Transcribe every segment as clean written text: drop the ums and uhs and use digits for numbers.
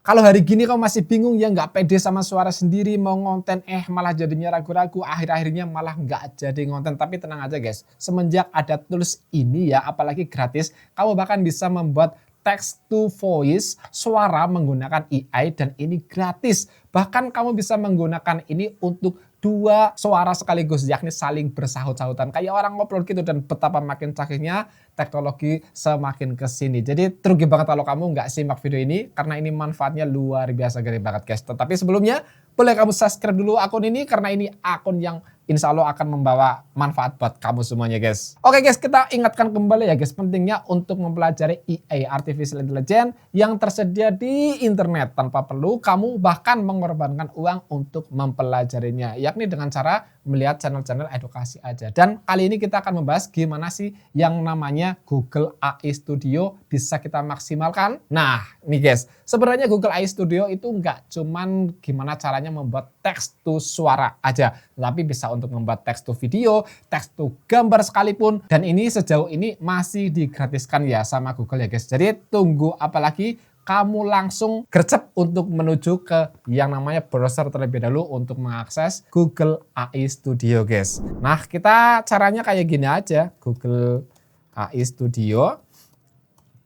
Kalau hari gini kamu masih bingung ya, nggak pede sama suara sendiri, mau ngonten malah jadinya ragu-ragu, akhir-akhirnya malah nggak jadi ngonten. Tapi tenang aja guys, semenjak ada tools ini ya, apalagi gratis, kamu bahkan bisa membuat text to voice, suara menggunakan AI, dan ini gratis. Bahkan kamu bisa menggunakan ini untuk dua suara sekaligus, yakni saling bersahut-sahutan kayak orang ngobrol gitu. Dan betapa makin canggihnya teknologi semakin kesini. Jadi rugi banget kalau kamu nggak simak video ini, karena ini manfaatnya luar biasa gede banget guys. Tetapi sebelumnya boleh kamu subscribe dulu akun ini, karena ini akun yang insya Allah akan membawa manfaat buat kamu semuanya guys. Oke guys, kita ingatkan kembali ya guys, pentingnya untuk mempelajari AI, Artificial Intelligence, yang tersedia di internet tanpa perlu kamu bahkan mengorbankan uang untuk mempelajarinya, yakni dengan cara melihat channel-channel edukasi aja. Dan kali ini kita akan membahas gimana sih yang namanya Google AI Studio bisa kita maksimalkan. Nah nih guys, sebenarnya Google AI Studio itu nggak cuman gimana caranya membuat teks to suara aja, tapi bisa untuk membuat teks to video, teks to gambar sekalipun. Dan ini sejauh ini masih digratiskan ya sama Google ya guys. Jadi tunggu apalagi, kamu langsung gercep untuk menuju ke yang namanya browser terlebih dahulu untuk mengakses Google AI Studio guys. Nah kita caranya kayak gini aja, Google AI Studio.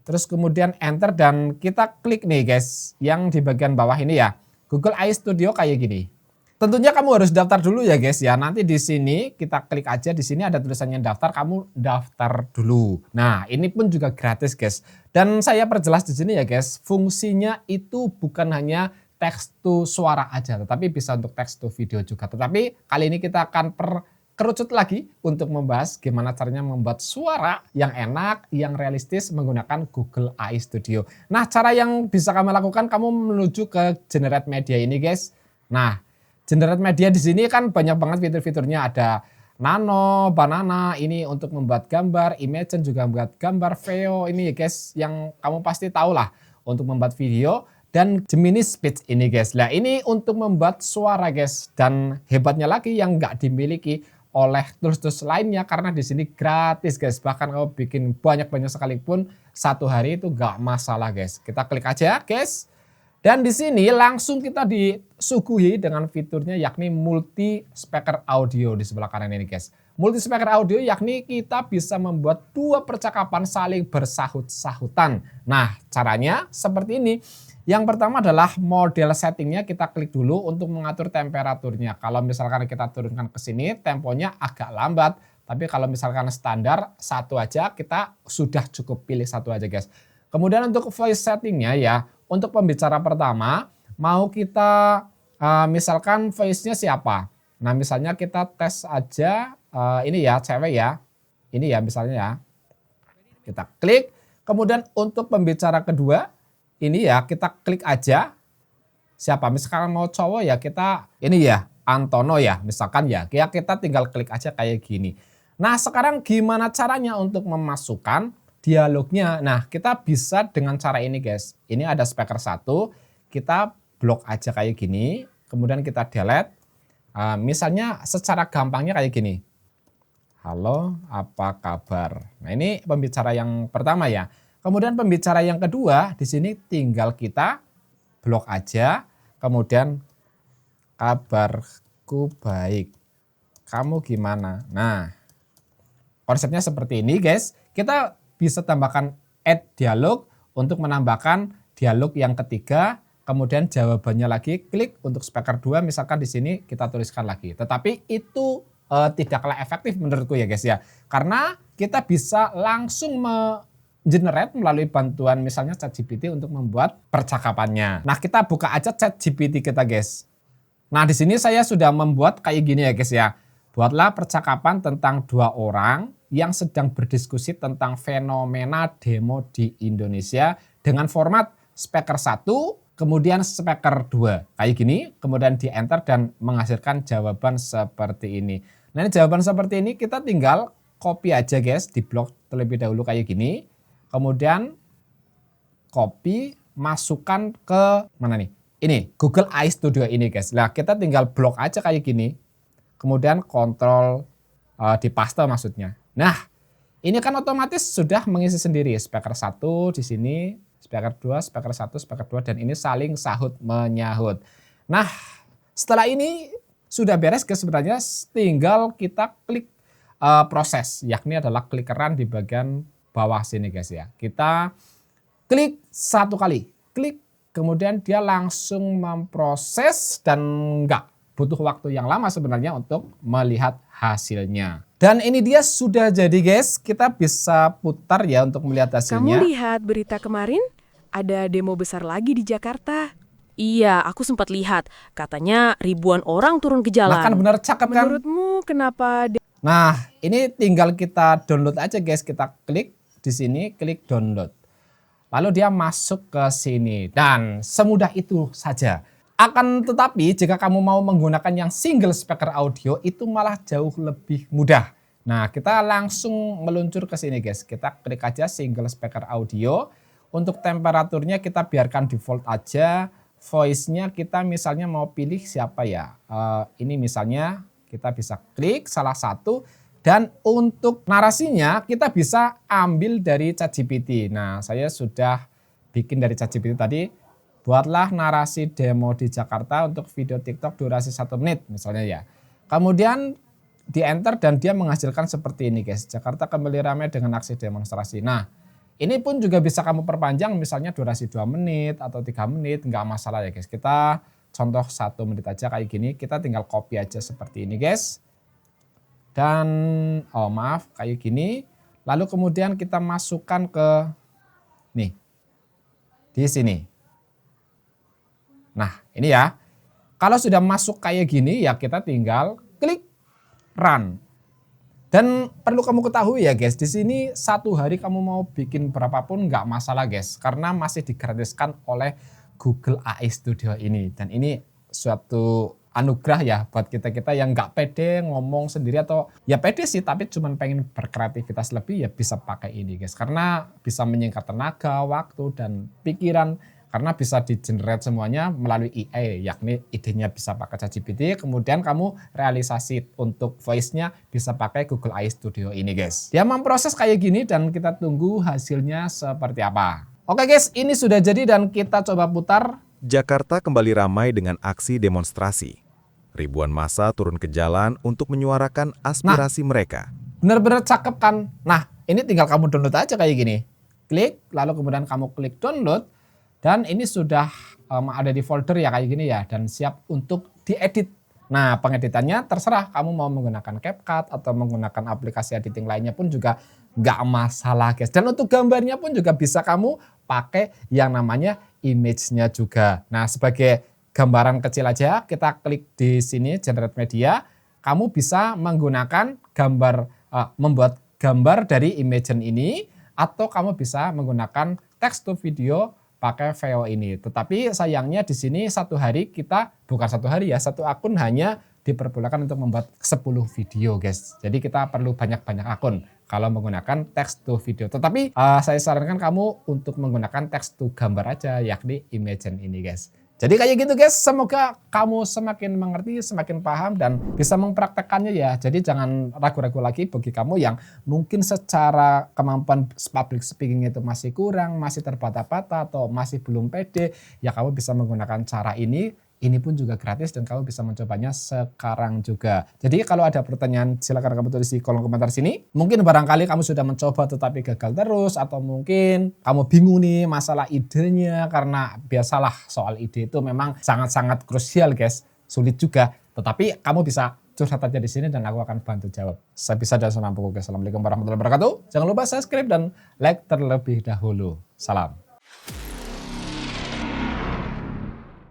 Terus kemudian enter dan kita klik nih guys, yang di bagian bawah ini ya, Google AI Studio kayak gini. Tentunya kamu harus daftar dulu ya guys ya. Nanti di sini kita klik aja, di sini ada tulisannya daftar, kamu daftar dulu. Nah, ini pun juga gratis guys. Dan saya perjelas di sini ya guys, fungsinya itu bukan hanya teks to suara aja, tetapi bisa untuk teks to video juga. Tetapi kali ini kita akan kerucut lagi untuk membahas gimana caranya membuat suara yang enak, yang realistis menggunakan Google AI Studio. Nah, cara yang bisa kamu lakukan, kamu menuju ke Generate Media ini guys. Nah, Generate Media di sini kan banyak banget fitur-fiturnya, ada Nano, Banana ini untuk membuat gambar, Imagen juga membuat gambar, Veo ini guys yang kamu pasti tahu lah untuk membuat video, dan Gemini Speech ini guys. Nah ini untuk membuat suara guys, dan hebatnya lagi yang nggak dimiliki oleh tools-tools lainnya karena di sini gratis guys. Bahkan kamu bikin banyak-banyak sekalipun satu hari itu nggak masalah guys. Kita klik aja guys. Dan di sini langsung kita disuguhi dengan fiturnya yakni multi speaker audio di sebelah kanan ini guys. Multi speaker audio yakni kita bisa membuat dua percakapan saling bersahut-sahutan. Nah caranya seperti ini. Yang pertama adalah model settingnya, kita klik dulu untuk mengatur temperaturnya. Kalau misalkan kita turunkan ke sini temponya agak lambat. Tapi kalau misalkan standar satu aja, kita sudah cukup pilih satu aja guys. Kemudian untuk voice settingnya ya, untuk pembicara pertama, mau kita misalkan voice-nya siapa. Nah misalnya kita tes aja ini ya, cewek ya. Ini ya misalnya ya. Kita klik. Kemudian untuk pembicara kedua, ini ya kita klik aja. Siapa, misalkan mau cowok ya kita, ini ya Antono ya misalkan ya. Kita tinggal klik aja kayak gini. Nah sekarang gimana caranya untuk memasukkan dialognya? Nah kita bisa dengan cara ini guys. Ini ada speaker satu, kita blok aja kayak gini, kemudian kita delete. Misalnya secara gampangnya kayak gini. Halo, apa kabar? Nah ini pembicara yang pertama ya. Kemudian pembicara yang kedua di sini tinggal kita blok aja. Kemudian kabarku baik. Kamu gimana? Nah konsepnya seperti ini guys. Kita bisa tambahkan add dialog untuk menambahkan dialog yang ketiga, kemudian jawabannya lagi, klik untuk speaker 2 misalkan di sini kita tuliskan lagi. Tetapi itu tidaklah efektif menurutku ya guys ya. Karena kita bisa langsung generate melalui bantuan misalnya ChatGPT untuk membuat percakapannya. Nah, kita buka aja ChatGPT kita guys. Nah, di sini saya sudah membuat kayak gini ya guys ya. Buatlah percakapan tentang dua orang yang sedang berdiskusi tentang fenomena demo di Indonesia dengan format speaker 1, kemudian speaker 2. Kayak gini, kemudian di enter dan menghasilkan jawaban seperti ini. Nah, ini jawaban seperti ini kita tinggal copy aja guys, di blok terlebih dahulu kayak gini. Kemudian copy, masukkan ke mana nih? Ini Google AI Studio ini guys. Nah, kita tinggal blok aja kayak gini. Kemudian kontrol dipaste maksudnya. Nah, ini kan otomatis sudah mengisi sendiri speaker 1 di sini, speaker 2, speaker 1, speaker 2, dan ini saling sahut menyahut. Nah, setelah ini sudah beres guys, sebenarnya tinggal kita klik proses, yakni adalah klik run di bagian bawah sini guys ya. Kita klik satu kali, klik, kemudian dia langsung memproses dan enggak butuh waktu yang lama sebenarnya untuk melihat hasilnya. Dan ini dia sudah jadi guys, kita bisa putar ya untuk melihat hasilnya. Kamu lihat berita kemarin? Ada demo besar lagi di Jakarta. Iya, aku sempat lihat. Katanya ribuan orang turun ke jalan. Nah kan benar cakep kan? Menurutmu kenapa? Nah ini tinggal kita download aja guys, kita klik di sini, klik download. Lalu dia masuk ke sini dan semudah itu saja. Akan tetapi jika kamu mau menggunakan yang single speaker audio itu malah jauh lebih mudah. Nah kita langsung meluncur ke sini guys, kita klik aja single speaker audio. Untuk temperaturnya kita biarkan default aja. Voice-nya kita misalnya mau pilih siapa ya. Ini misalnya kita bisa klik salah satu. Dan untuk narasinya kita bisa ambil dari ChatGPT. Nah saya sudah bikin dari ChatGPT tadi. Buatlah narasi demo di Jakarta untuk video TikTok durasi 1 menit misalnya ya. Kemudian di enter dan dia menghasilkan seperti ini guys. Jakarta kembali ramai dengan aksi demonstrasi. Nah ini pun juga bisa kamu perpanjang misalnya durasi 2 menit atau 3 menit. Nggak masalah ya guys. Kita contoh 1 menit aja kayak gini. Kita tinggal copy aja seperti ini guys. Dan maaf kayak gini. Lalu kemudian kita masukkan ke nih. Di sini. Nah ini ya. Kalau sudah masuk kayak gini ya kita tinggal klik run. Dan perlu kamu ketahui ya guys, di sini 1 hari kamu mau bikin berapapun nggak masalah guys. Karena masih digratiskan oleh Google AI Studio ini. Dan ini suatu anugerah ya buat kita-kita yang nggak pede ngomong sendiri atau ya pede sih tapi cuman pengen berkreativitas lebih ya bisa pakai ini guys. Karena bisa menyingkat tenaga, waktu dan pikiran. Karena bisa di-generate semuanya melalui AI, yakni idenya bisa pakai ChatGPT, kemudian kamu realisasi untuk voice-nya bisa pakai Google AI Studio ini guys. Dia memproses kayak gini dan kita tunggu hasilnya seperti apa. Oke guys, ini sudah jadi dan kita coba putar. Jakarta kembali ramai dengan aksi demonstrasi. Ribuan massa turun ke jalan untuk menyuarakan aspirasi mereka. Bener-bener cakep kan? Nah, ini tinggal kamu download aja kayak gini. Klik, lalu kemudian kamu klik download. Dan ini sudah ada di folder ya kayak gini ya. Dan siap untuk diedit. Nah pengeditannya terserah kamu mau menggunakan CapCut atau menggunakan aplikasi editing lainnya pun juga nggak masalah guys. Dan untuk gambarnya pun juga bisa kamu pakai yang namanya image-nya juga. Nah sebagai gambaran kecil aja kita klik di sini generate media. Kamu bisa menggunakan gambar, membuat gambar dari Imagen ini. Atau kamu bisa menggunakan text to video pakai VO ini. Tetapi sayangnya di sini 1 hari kita, bukan 1 hari ya, 1 akun hanya diperbolehkan untuk membuat 10 video guys. Jadi kita perlu banyak-banyak akun kalau menggunakan text to video. Tetapi saya sarankan kamu untuk menggunakan text to gambar aja, yakni Imagen ini guys. Jadi kayak gitu guys, semoga kamu semakin mengerti, semakin paham dan bisa mempraktekannya ya. Jadi jangan ragu-ragu lagi bagi kamu yang mungkin secara kemampuan public speaking itu masih kurang, masih terbata-bata atau masih belum pede. Ya kamu bisa menggunakan cara ini. Ini pun juga gratis dan kamu bisa mencobanya sekarang juga. Jadi kalau ada pertanyaan silakan kamu tulis di kolom komentar sini. Mungkin barangkali kamu sudah mencoba tetapi gagal terus. Atau mungkin kamu bingung nih masalah idenya. Karena biasalah soal ide itu memang sangat-sangat krusial guys. Sulit juga. Tetapi kamu bisa curhat aja di sini dan aku akan bantu jawab. Sebisa dan semampuku. Assalamualaikum warahmatullahi wabarakatuh. Jangan lupa subscribe dan like terlebih dahulu. Salam.